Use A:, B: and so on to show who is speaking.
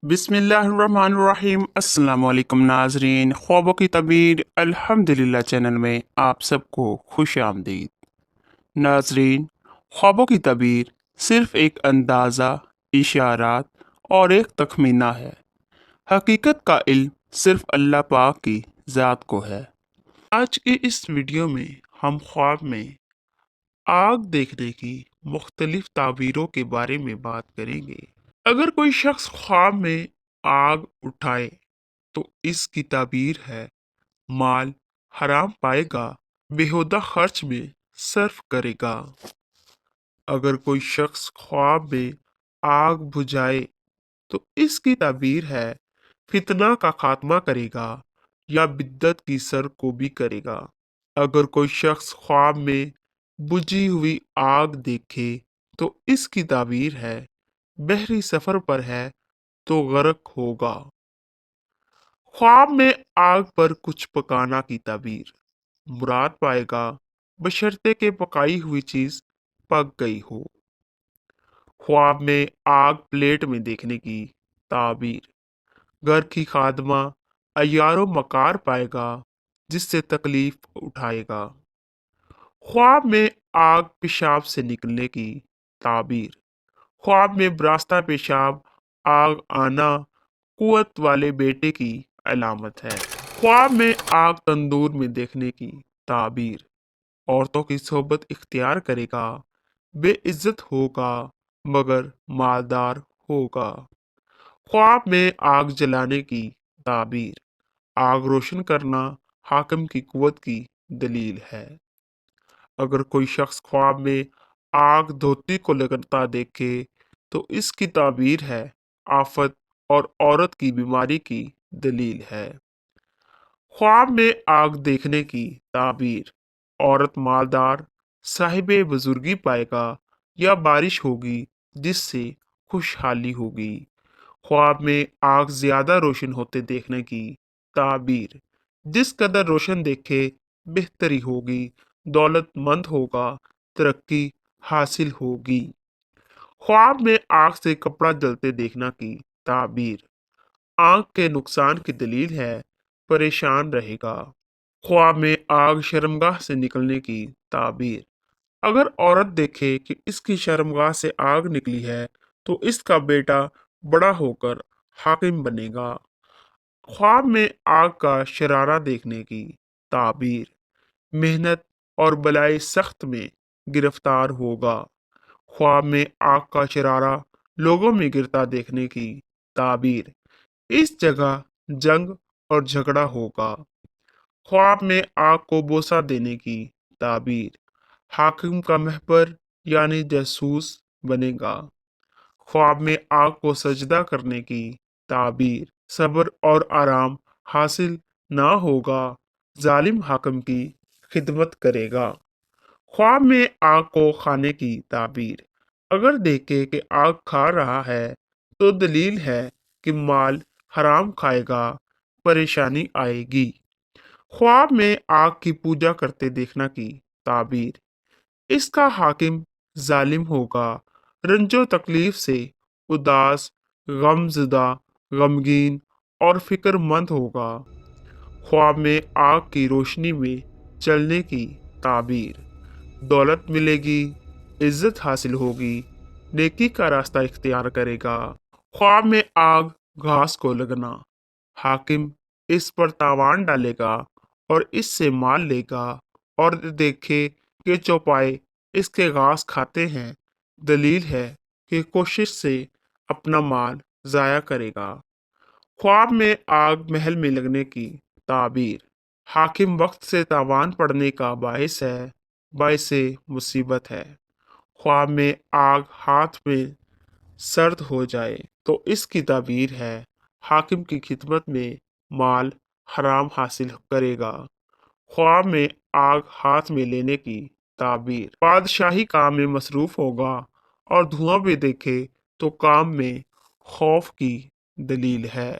A: बिस्मिल्लाहिर्रहमानिर्रहीम। अस्सलाम वालेकुम नाजरीन, ख्वाबों की तबीर अल्हम्दुलिल्लाह चैनल में आप सबको खुश आमदीद। नाजरीन, ख्वाबों की तबीर सिर्फ एक अंदाज़ा, इशारात और एक तखमीना है। हकीकत का इल्म सिर्फ अल्लाह पाक की ज़ात को है। आज की इस वीडियो में हम ख्वाब में आग देखने की मुख्तलिफ ताबीरों के बारे में बात करेंगे। अगर कोई शख्स ख्वाब में आग उठाए तो इसकी ताबीर है माल हराम पाएगा, बेहुदा खर्च में सर्फ करेगा। अगर कोई शख्स ख्वाब में आग बुझाए तो इसकी ताबीर है फितना का खात्मा करेगा या बिद्दत की सर को भी करेगा। अगर कोई शख्स ख्वाब में बुझी हुई आग देखे तो इसकी ताबीर है बहरी सफर पर है तो गर्क होगा। ख्वाब में आग पर कुछ पकाना की ताबीर मुराद पाएगा बशर्ते के पकाई हुई चीज पक गई हो। ख्वाब में आग प्लेट में देखने की ताबीर घर की खादमा अयारो मकार पाएगा जिससे तकलीफ उठाएगा। ख्वाब में आग पेशाब से निकलने की ताबीर ख्वाब में बरास्ता पेशाब आग आना कुव्वत वाले बेटे की अलामत है। ख्वाब में आग तंदूर में देखने की ताबीर औरतों की सोबत इख्तियार करेगा, बेइज्जत होगा मगर मालदार होगा। ख्वाब में आग जलाने की ताबीर आग रोशन करना हाकिम की कुव्वत की दलील है। अगर कोई शख्स ख्वाब में आग धोती को लगता देखे तो इसकी ताबीर है आफत और औरत की बीमारी की दलील है। ख्वाब में आग देखने की ताबीर औरत मालदार साहिबे बुजुर्गी पाएगा या बारिश होगी जिससे खुशहाली होगी। ख्वाब में आग ज्यादा रोशन होते देखने की ताबीर जिस कदर रोशन देखे बेहतरी होगी, दौलतमंद होगा, तरक्की हासिल होगी। ख्वाब में आग से कपड़ा जलते देखना की ताबीर आंख के नुकसान की दलील है, परेशान रहेगा। ख्वाब में आग शर्मगाह से निकलने की ताबीर अगर औरत देखे कि इसकी शर्मगाह से आग निकली है तो इसका बेटा बड़ा होकर हाकिम बनेगा। ख्वाब में आग का शरारा देखने की ताबीर मेहनत और बलाई सख्त में गिरफ्तार होगा। ख्वाब में आग का शरारा लोगों में गिरता देखने की ताबीर इस जगह जंग और झगड़ा होगा। ख्वाब में आग को बोसा देने की ताबीर हाकिम का महबर यानी जासूस बनेगा। ख्वाब में आग को सजदा करने की ताबीर सब्र और आराम हासिल ना होगा, जालिम हाकिम की खिदमत करेगा। ख्वाब में आग को खाने की ताबीर अगर देखे कि आग खा रहा है तो दलील है कि माल हराम खाएगा, परेशानी आएगी। ख्वाब में आग की पूजा करते देखना की ताबीर इसका हाकिम जालिम होगा, रंजो तकलीफ से उदास, गमज़दा, गमगीन और फिक्रमंद होगा। ख्वाब में आग की रोशनी में चलने की ताबीर दौलत मिलेगी, इज्जत हासिल होगी, नेकी का रास्ता इख्तियार करेगा। ख्वाब में आग घास को लगना हाकिम इस पर तावान डालेगा और इससे माल लेगा और देखे कि चौपाए इसके घास खाते हैं, दलील है कि कोशिश से अपना माल जाया करेगा। ख्वाब में आग महल में लगने की ताबीर हाकिम वक्त से तावान पड़ने का बायस है, बायस मुसीबत है। ख्वाब में आग हाथ में सर्द हो जाए तो इसकी ताबीर है हाकिम की खिदमत में माल हराम हासिल करेगा। ख्वाब में आग हाथ में लेने की ताबीर बादशाही काम में मसरूफ होगा और धुआं भी देखे तो काम में खौफ की दलील है।